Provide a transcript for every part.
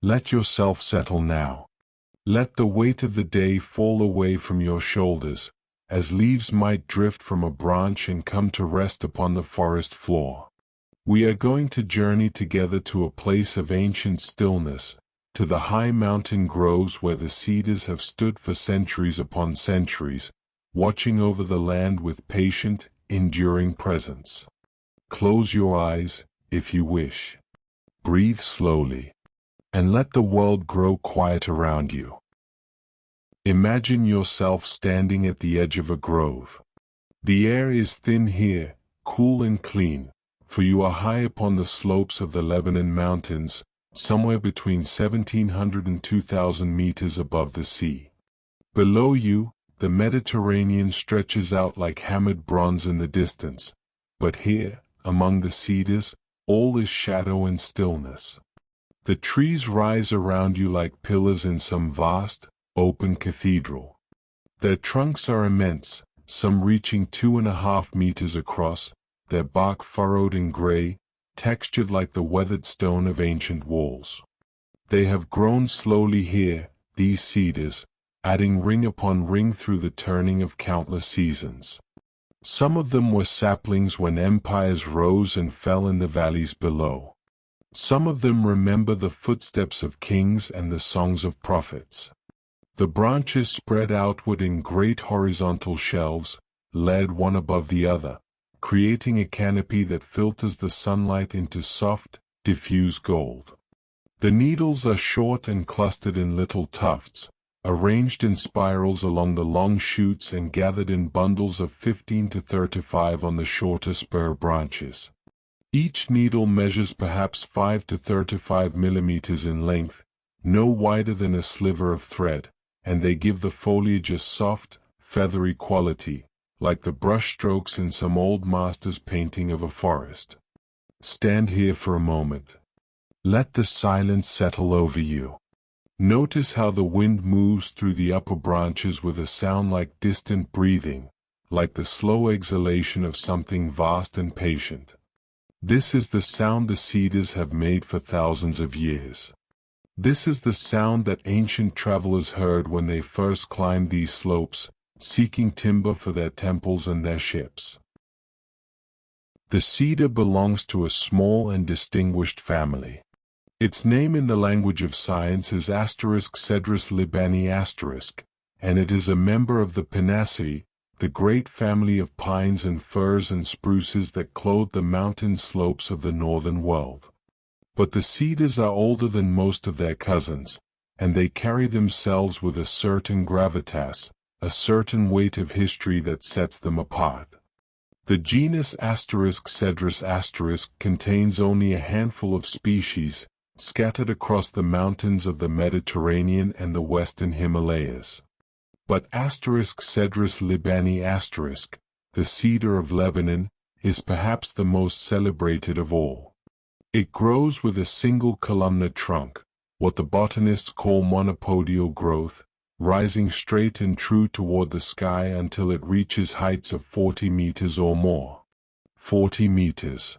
Let yourself settle now. Let the weight of the day fall away from your shoulders, as leaves might drift from a branch and come to rest upon the forest floor. We are going to journey together to a place of ancient stillness, to the high mountain groves where the cedars have stood for centuries upon centuries, watching over the land with patient, enduring presence. Close your eyes, if you wish. Breathe slowly, and let the world grow quiet around you. Imagine yourself standing at the edge of a grove. The air is thin here, cool and clean, for you are high upon the slopes of the Lebanon mountains, somewhere between 1,700 and 2,000 meters above the sea. Below you, the Mediterranean stretches out like hammered bronze in the distance, but here, among the cedars, all is shadow and stillness. The trees rise around you like pillars in some vast, open cathedral. Their trunks are immense, some reaching 2.5 meters across, their bark furrowed and gray, textured like the weathered stone of ancient walls. They have grown slowly here, these cedars, adding ring upon ring through the turning of countless seasons. Some of them were saplings when empires rose and fell in the valleys below. Some of them remember the footsteps of kings and the songs of prophets. The branches spread outward in great horizontal shelves, layered one above the other, creating a canopy that filters the sunlight into soft, diffuse gold. The needles are short and clustered in little tufts, arranged in spirals along the long shoots and gathered in bundles of 15 to 35 on the shorter spur branches. Each needle measures perhaps 5 to 35 millimeters in length, no wider than a sliver of thread, and they give the foliage a soft, feathery quality, like the brushstrokes in some old master's painting of a forest. Stand here for a moment. Let the silence settle over you. Notice how the wind moves through the upper branches with a sound like distant breathing, like the slow exhalation of something vast and patient. This is the sound the cedars have made for thousands of years. This is the sound that ancient travelers heard when they first climbed these slopes, seeking timber for their temples and their ships. The cedar belongs to a small and distinguished family. Its name in the language of science is *Cedrus libani*, and it is a member of the Pinaceae, the great family of pines and firs and spruces that clothe the mountain slopes of the northern world. But the cedars are older than most of their cousins, and they carry themselves with a certain gravitas, a certain weight of history that sets them apart. The genus *Cedrus* contains only a handful of species, scattered across the mountains of the Mediterranean and the western Himalayas. But *Cedrus libani*, the cedar of Lebanon, is perhaps the most celebrated of all. It grows with a single columnar trunk, what the botanists call monopodial growth, rising straight and true toward the sky until it reaches heights of 40 meters or more. 40 meters.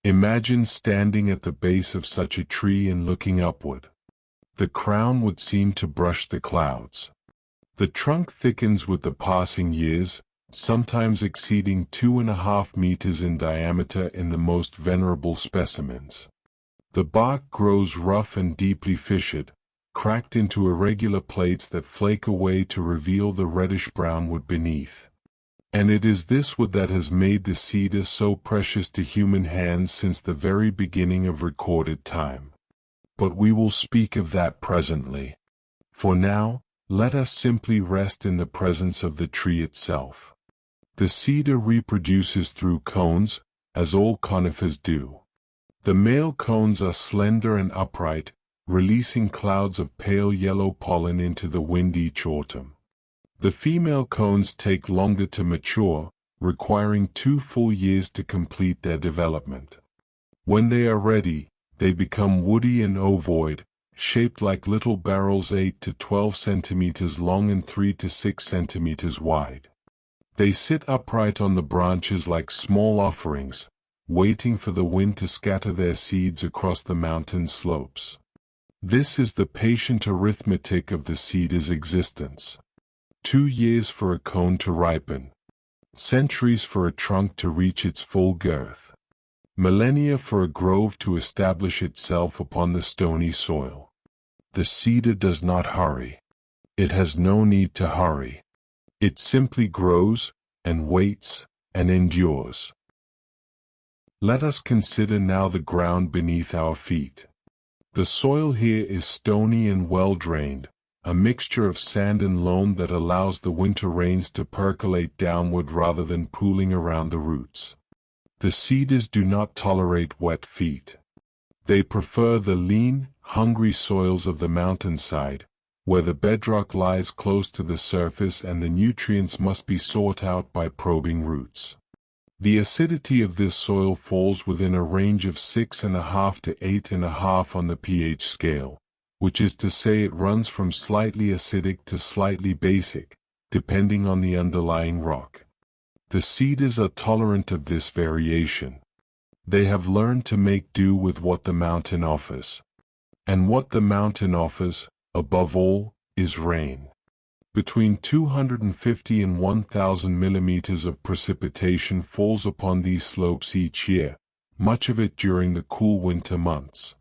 Imagine standing at the base of such a tree and looking upward. The crown would seem to brush the clouds. The trunk thickens with the passing years, sometimes exceeding 2.5 meters in diameter in the most venerable specimens. The bark grows rough and deeply fissured, cracked into irregular plates that flake away to reveal the reddish-brown wood beneath. And it is this wood that has made the cedar so precious to human hands since the very beginning of recorded time. But we will speak of that presently. For now, let us simply rest in the presence of the tree itself. The cedar reproduces through cones, as all conifers do. The male cones are slender and upright, releasing clouds of pale yellow pollen into the wind each autumn. The female cones take longer to mature, requiring 2 full years to complete their development. When they are ready, they become woody and ovoid, shaped like little barrels 8 to 12 centimeters long and 3 to 6 centimeters wide. They sit upright on the branches like small offerings, waiting for the wind to scatter their seeds across the mountain slopes. This is the patient arithmetic of the cedar's existence. 2 years for a cone to ripen. Centuries for a trunk to reach its full girth. Millennia for a grove to establish itself upon the stony soil. The cedar does not hurry. It has no need to hurry. It simply grows, and waits, and endures. Let us consider now the ground beneath our feet. The soil here is stony and well-drained, a mixture of sand and loam that allows the winter rains to percolate downward rather than pooling around the roots. The cedars do not tolerate wet feet. They prefer the lean, hungry soils of the mountainside, where the bedrock lies close to the surface and the nutrients must be sought out by probing roots. The acidity of this soil falls within a range of 6.5 to 8.5 on the pH scale, which is to say it runs from slightly acidic to slightly basic, depending on the underlying rock. The cedars are tolerant of this variation. They have learned to make do with what the mountain offers. And what the mountain offers, above all, is rain. Between 250 and 1,000 millimeters of precipitation falls upon these slopes each year, much of it during the cool winter months.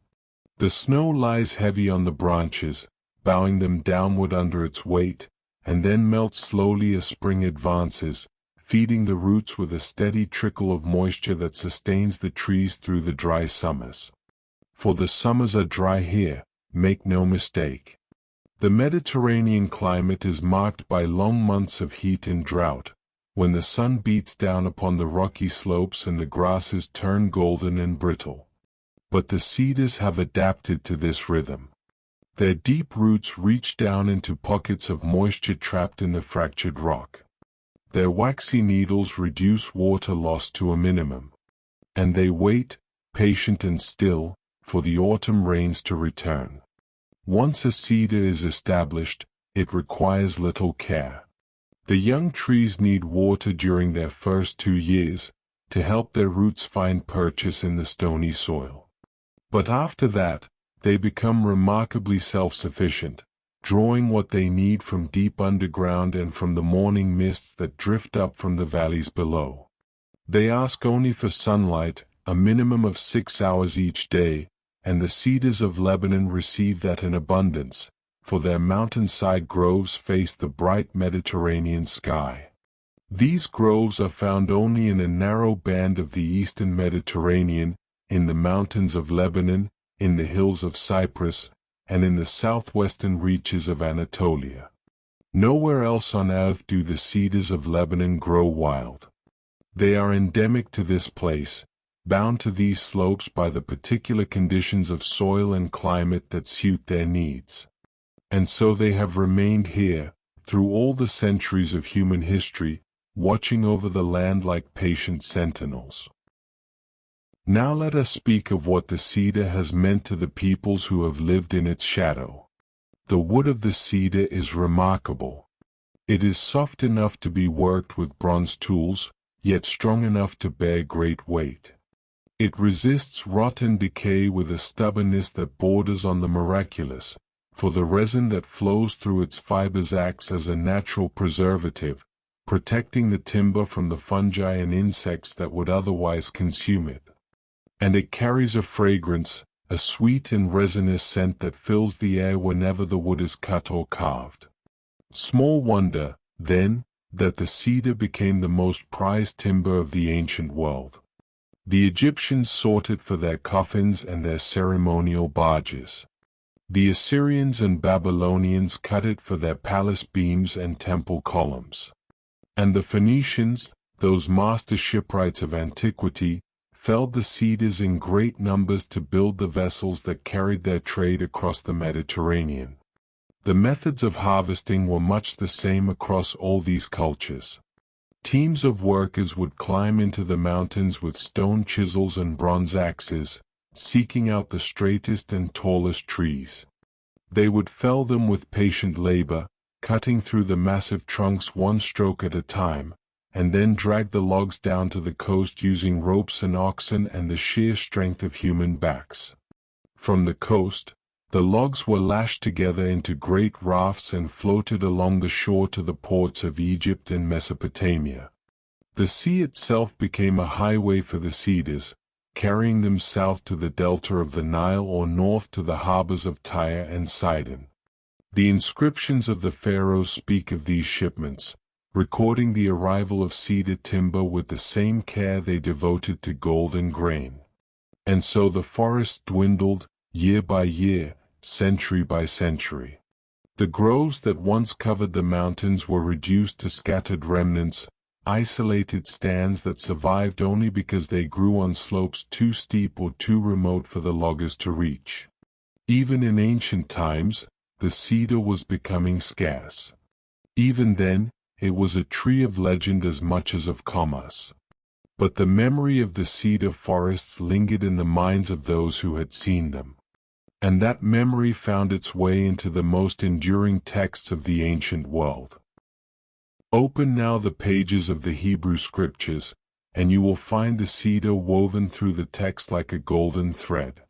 The snow lies heavy on the branches, bowing them downward under its weight, and then melts slowly as spring advances, feeding the roots with a steady trickle of moisture that sustains the trees through the dry summers. For the summers are dry here, make no mistake. The Mediterranean climate is marked by long months of heat and drought, when the sun beats down upon the rocky slopes and the grasses turn golden and brittle. But the cedars have adapted to this rhythm. Their deep roots reach down into pockets of moisture trapped in the fractured rock. Their waxy needles reduce water loss to a minimum. And they wait, patient and still, for the autumn rains to return. Once a cedar is established, it requires little care. The young trees need water during their first 2 years, to help their roots find purchase in the stony soil. But after that, they become remarkably self-sufficient, drawing what they need from deep underground and from the morning mists that drift up from the valleys below. They ask only for sunlight, a minimum of 6 hours each day, and the cedars of Lebanon receive that in abundance, for their mountainside groves face the bright Mediterranean sky. These groves are found only in a narrow band of the eastern Mediterranean, in the mountains of Lebanon, in the hills of Cyprus, and in the southwestern reaches of Anatolia. Nowhere else on earth do the cedars of Lebanon grow wild. They are endemic to this place, bound to these slopes by the particular conditions of soil and climate that suit their needs. And so they have remained here, through all the centuries of human history, watching over the land like patient sentinels. Now let us speak of what the cedar has meant to the peoples who have lived in its shadow. The wood of the cedar is remarkable. It is soft enough to be worked with bronze tools, yet strong enough to bear great weight. It resists rot and decay with a stubbornness that borders on the miraculous, for the resin that flows through its fibers acts as a natural preservative, protecting the timber from the fungi and insects that would otherwise consume it. And it carries a fragrance, a sweet and resinous scent that fills the air whenever the wood is cut or carved. Small wonder, then, that the cedar became the most prized timber of the ancient world. The Egyptians sought it for their coffins and their ceremonial barges. The Assyrians and Babylonians cut it for their palace beams and temple columns. And the Phoenicians, those master shipwrights of antiquity, felled the cedars in great numbers to build the vessels that carried their trade across the Mediterranean. The methods of harvesting were much the same across all these cultures. Teams of workers would climb into the mountains with stone chisels and bronze axes, seeking out the straightest and tallest trees. They would fell them with patient labor, cutting through the massive trunks one stroke at a time, and then drag the logs down to the coast using ropes and oxen and the sheer strength of human backs. From the coast, The logs were lashed together into great rafts and floated along the shore to the ports of Egypt and Mesopotamia. The sea itself became a highway for the cedars, carrying them south to the delta of the Nile or north to the harbors of Tyre and Sidon. The inscriptions of the pharaohs speak of these shipments, recording the arrival of cedar timber with the same care they devoted to gold and grain. And so the forests dwindled, year by year, century by century. The groves that once covered the mountains were reduced to scattered remnants, isolated stands that survived only because they grew on slopes too steep or too remote for the loggers to reach. Even in ancient times, the cedar was becoming scarce. Even then, it was a tree of legend as much as of commerce. But the memory of the cedar forests lingered in the minds of those who had seen them. And that memory found its way into the most enduring texts of the ancient world. Open now the pages of the Hebrew Scriptures, and you will find the cedar woven through the text like a golden thread.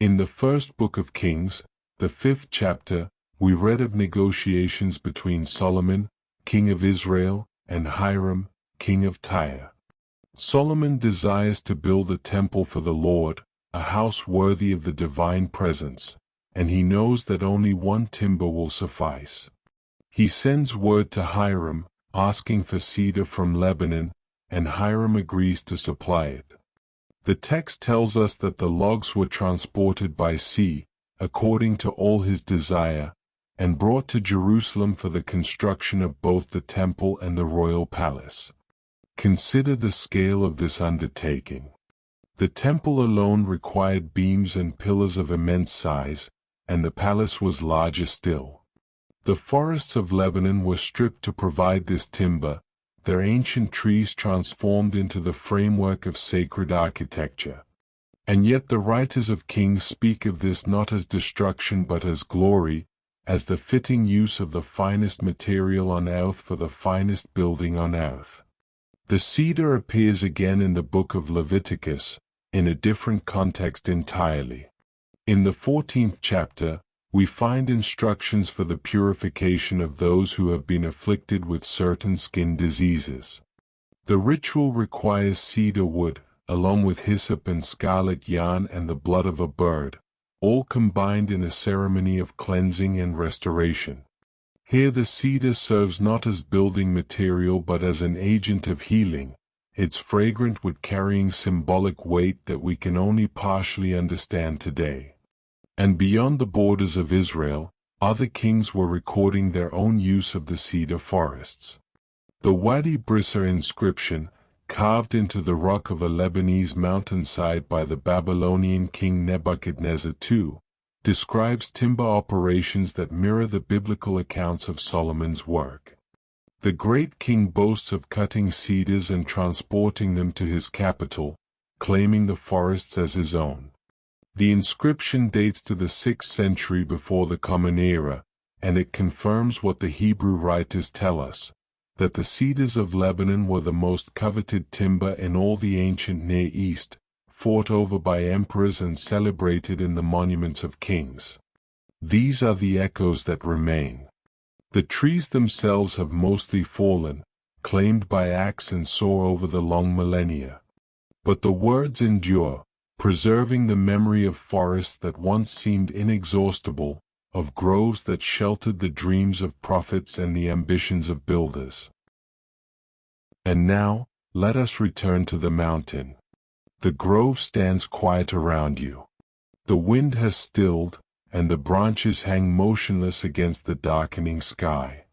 In the first book of Kings, the 5th chapter, we read of negotiations between Solomon, king of Israel, and Hiram, king of Tyre. Solomon desires to build a temple for the Lord, a house worthy of the divine presence, and he knows that only one timber will suffice. He sends word to Hiram, asking for cedar from Lebanon, and Hiram agrees to supply it. The text tells us that the logs were transported by sea, according to all his desire, and brought to Jerusalem for the construction of both the temple and the royal palace. Consider the scale of this undertaking. The temple alone required beams and pillars of immense size, and the palace was larger still. The forests of Lebanon were stripped to provide this timber, their ancient trees transformed into the framework of sacred architecture. And yet the writers of Kings speak of this not as destruction but as glory, as the fitting use of the finest material on earth for the finest building on earth. The cedar appears again in the book of Leviticus, in a different context entirely. In the 14th chapter, we find instructions for the purification of those who have been afflicted with certain skin diseases. The ritual requires cedar wood, along with hyssop and scarlet yarn and the blood of a bird, all combined in a ceremony of cleansing and restoration. Here the cedar serves not as building material but as an agent of healing, its fragrant wood carrying symbolic weight that we can only partially understand today. And beyond the borders of Israel, other kings were recording their own use of the cedar forests. The Wadi Brissa inscription, carved into the rock of a Lebanese mountainside by the Babylonian king Nebuchadnezzar II, describes timber operations that mirror the biblical accounts of Solomon's work. The great king boasts of cutting cedars and transporting them to his capital, claiming the forests as his own. The inscription dates to the 6th century before the Common Era, and it confirms what the Hebrew writers tell us, that the cedars of Lebanon were the most coveted timber in all the ancient Near East, fought over by emperors and celebrated in the monuments of kings. These are the echoes that remain. The trees themselves have mostly fallen, claimed by axe and saw over the long millennia. But the words endure, preserving the memory of forests that once seemed inexhaustible, of groves that sheltered the dreams of prophets and the ambitions of builders. And now, let us return to the mountain. The grove stands quiet around you. The wind has stilled, and the branches hang motionless against the darkening sky.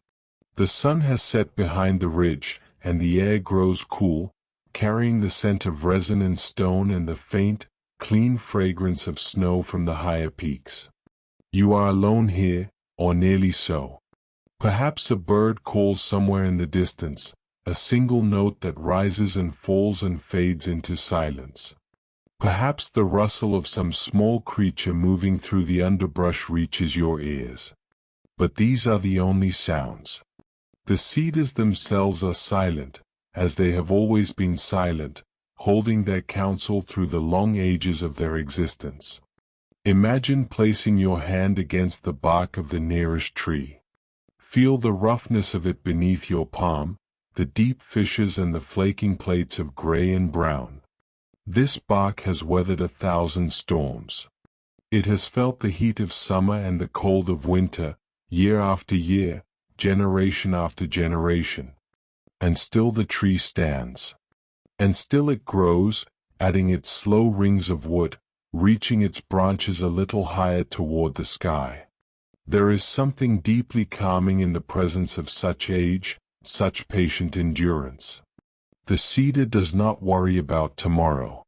The sun has set behind the ridge, and the air grows cool, carrying the scent of resin and stone and the faint, clean fragrance of snow from the higher peaks. You are alone here, or nearly so. Perhaps a bird calls somewhere in the distance, a single note that rises and falls and fades into silence. Perhaps the rustle of some small creature moving through the underbrush reaches your ears. But these are the only sounds. The cedars themselves are silent, as they have always been silent, holding their counsel through the long ages of their existence. Imagine placing your hand against the bark of the nearest tree. Feel the roughness of it beneath your palm, the deep fissures and the flaking plates of gray and brown. This bark has weathered 1,000 storms. It has felt the heat of summer and the cold of winter, year after year, generation after generation. And still the tree stands. And still it grows, adding its slow rings of wood, reaching its branches a little higher toward the sky. There is something deeply calming in the presence of such age, such patient endurance. The cedar does not worry about tomorrow.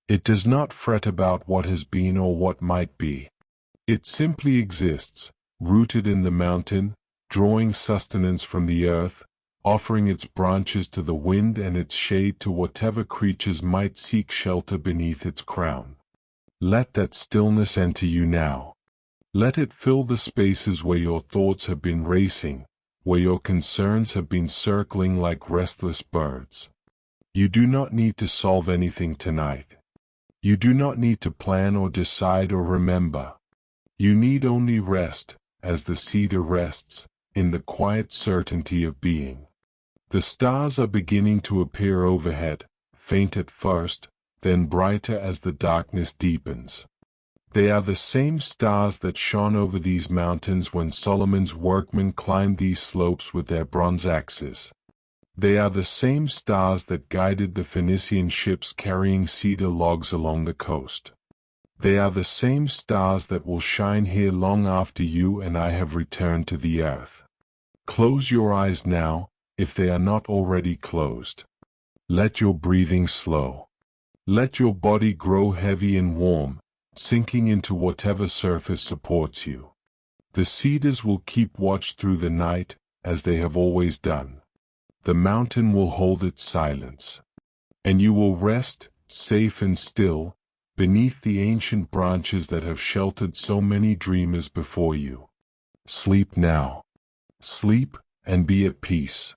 It does not fret about what has been or what might be. It simply exists, rooted in the mountain, drawing sustenance from the earth, offering its branches to the wind and its shade to whatever creatures might seek shelter beneath its crown. Let that stillness enter you now. Let it fill the spaces where your thoughts have been racing, where your concerns have been circling like restless birds. You do not need to solve anything tonight. You do not need to plan or decide or remember. You need only rest, as the cedar rests, in the quiet certainty of being. The stars are beginning to appear overhead, faint at first, then brighter as the darkness deepens. They are the same stars that shone over these mountains when Solomon's workmen climbed these slopes with their bronze axes. They are the same stars that guided the Phoenician ships carrying cedar logs along the coast. They are the same stars that will shine here long after you and I have returned to the earth. Close your eyes now, if they are not already closed. Let your breathing slow. Let your body grow heavy and warm, sinking into whatever surface supports you. The cedars will keep watch through the night, as they have always done. The mountain will hold its silence. And you will rest, safe and still, beneath the ancient branches that have sheltered so many dreamers before you. Sleep now. Sleep, and be at peace.